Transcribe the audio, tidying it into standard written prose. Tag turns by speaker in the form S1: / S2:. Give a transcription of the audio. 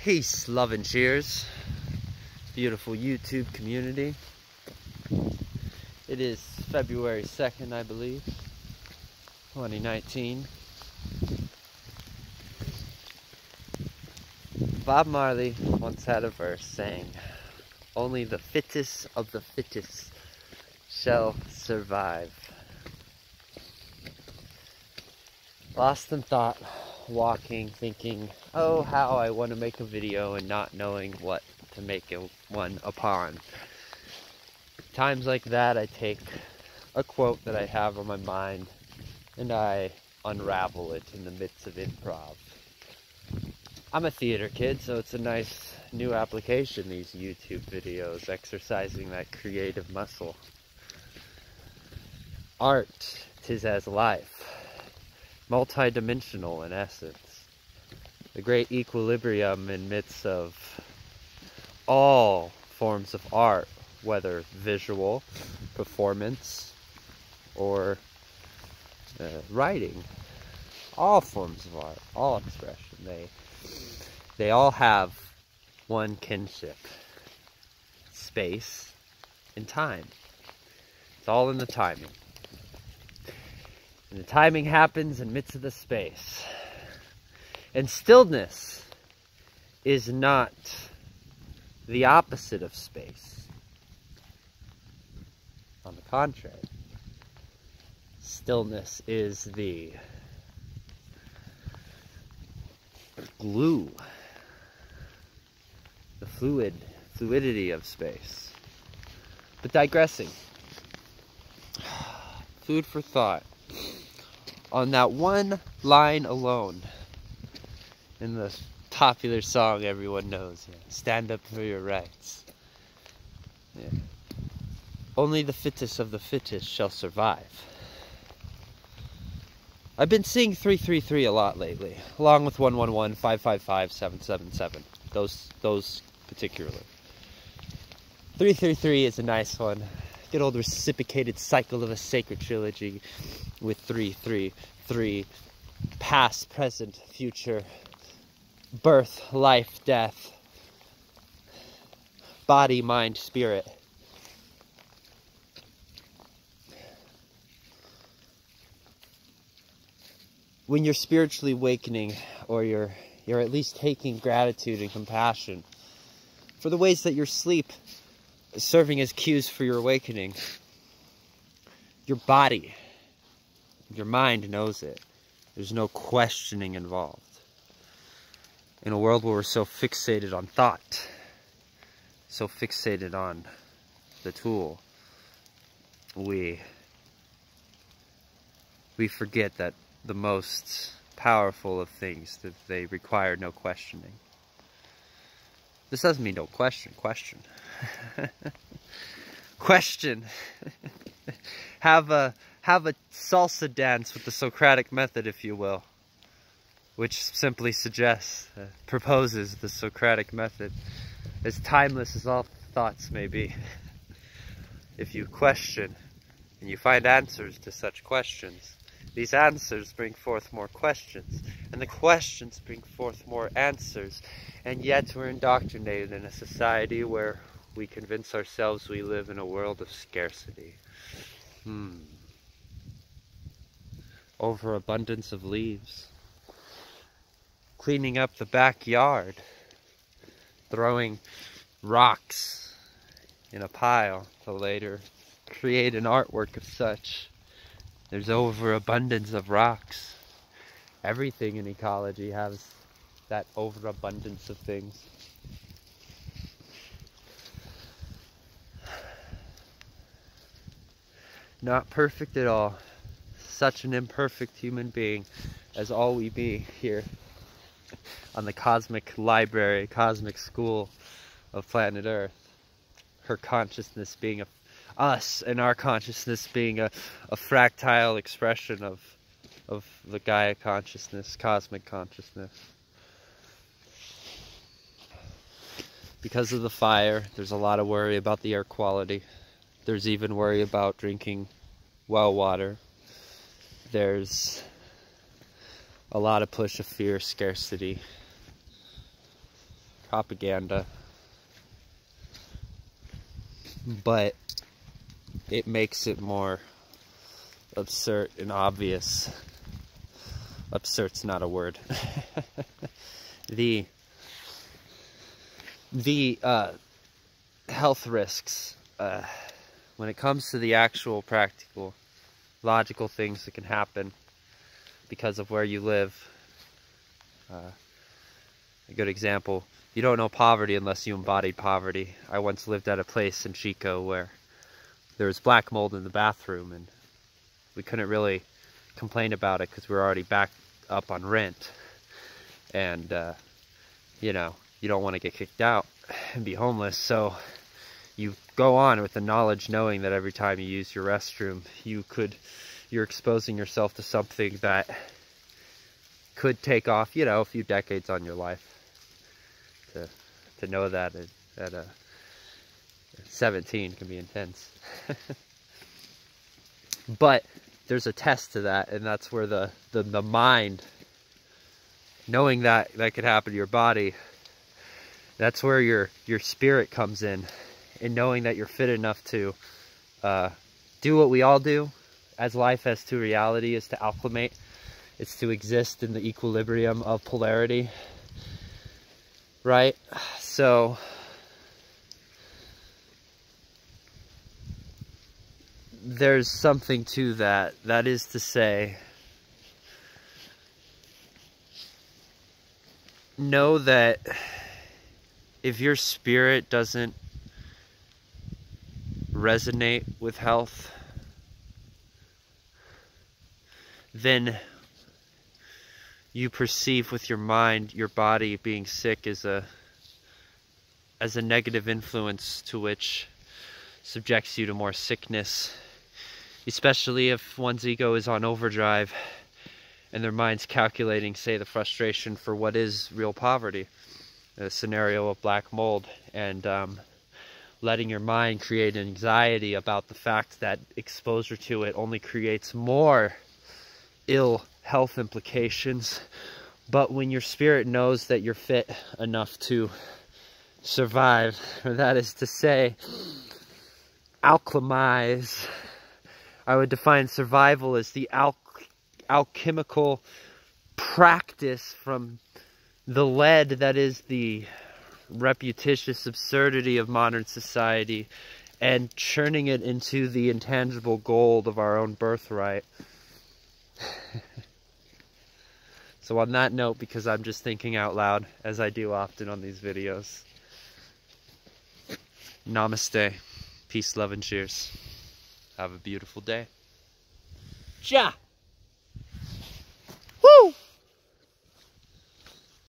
S1: Peace, love, and cheers. Beautiful YouTube community. It is February 2nd, I believe, 2019. Bob Marley once had a verse saying, "Only the fittest of the fittest shall survive." Lost in thought, walking, thinking, oh, how I want to make a video and not knowing what to make one upon. Times like that, I take a quote that I have on my mind and I unravel it in the midst of improv. I'm a theater kid, so it's a nice new application, these YouTube videos, exercising that creative muscle. Art, 'tis as life, multi-dimensional in essence. The great equilibrium in midst of all forms of art, whether visual, performance, or writing. All forms of art, all expression, they all have one kinship: space and time. It's all in the timing. And the timing happens in midst of the space. And stillness is not the opposite of space. On the contrary, stillness is the glue, the fluidity of space. But digressing, food for thought. On that one line alone, in the popular song everyone knows, stand up for your rights. Yeah. Only the fittest of the fittest shall survive. I've been seeing 333 a lot lately, along with 111, 555, 777. Those particularly. 333 is a nice one. Good old reciprocated cycle of a sacred trilogy with 333. Past, present, future. Birth, life, death. Body, mind, spirit. When you're spiritually awakening, or you're at least taking gratitude and compassion for the ways that your sleep is serving as cues for your awakening, your body, your mind knows it. There's no questioning involved. In a world where we're so fixated on thought, so fixated on the tool, we forget that the most powerful of things, that they require no questioning. This doesn't mean don't question. Question. Have a salsa dance with the Socratic method, if you will, which simply suggests, proposes the Socratic method, as timeless as all thoughts may be. If you question and you find answers to such questions, these answers bring forth more questions, and the questions bring forth more answers, and yet we're indoctrinated in a society where we convince ourselves we live in a world of scarcity. Overabundance of leaves. Cleaning up the backyard. Throwing rocks in a pile to later create an artwork of such. There's overabundance of rocks. Everything in ecology has that overabundance of things. Not perfect at all. Such an imperfect human being as all we be here on the cosmic library, cosmic school of planet Earth. Her consciousness being us, and our consciousness being a fractile expression of the Gaia consciousness, cosmic consciousness. Because of the fire, there's a lot of worry about the air quality. There's even worry about drinking well water. There's a lot of push of fear, scarcity. propaganda, but it makes it more absurd and obvious. Absurd's not a word. The health risks, when it comes to the actual practical, logical things that can happen because of where you live. A good example, you don't know poverty unless you embodied poverty. I once lived at a place in Chico where there was black mold in the bathroom, and we couldn't really complain about it because we were already back up on rent. And, you know, you don't want to get kicked out and be homeless, so you go on with the knowledge knowing that every time you use your restroom, you're exposing yourself to something that could take off, you know, a few decades on your life. To know that at 17 can be intense. But there's a test to that, and that's where the mind, knowing that could happen to your body, that's where your spirit comes in, and knowing that you're fit enough to do what we all do as life as to reality, is to acclimate. It's to exist in the equilibrium of polarity, right? So there's something to that. That is to say, know that if your spirit doesn't resonate with health, then you perceive with your mind your body being sick as a negative influence to which subjects you to more sickness, especially if one's ego is on overdrive and their mind's calculating, say, the frustration for what is real poverty, a scenario of black mold, and letting your mind create anxiety about the fact that exposure to it only creates more ill health implications. But when your spirit knows that you're fit enough to survive, or that is to say, alchemize. I would define survival as the alchemical practice from the lead that is the reputitious absurdity of modern society, and churning it into the intangible gold of our own birthright. So on that note, because I'm just thinking out loud, as I do often on these videos, namaste, peace, love, and cheers. Have a beautiful day. Ja!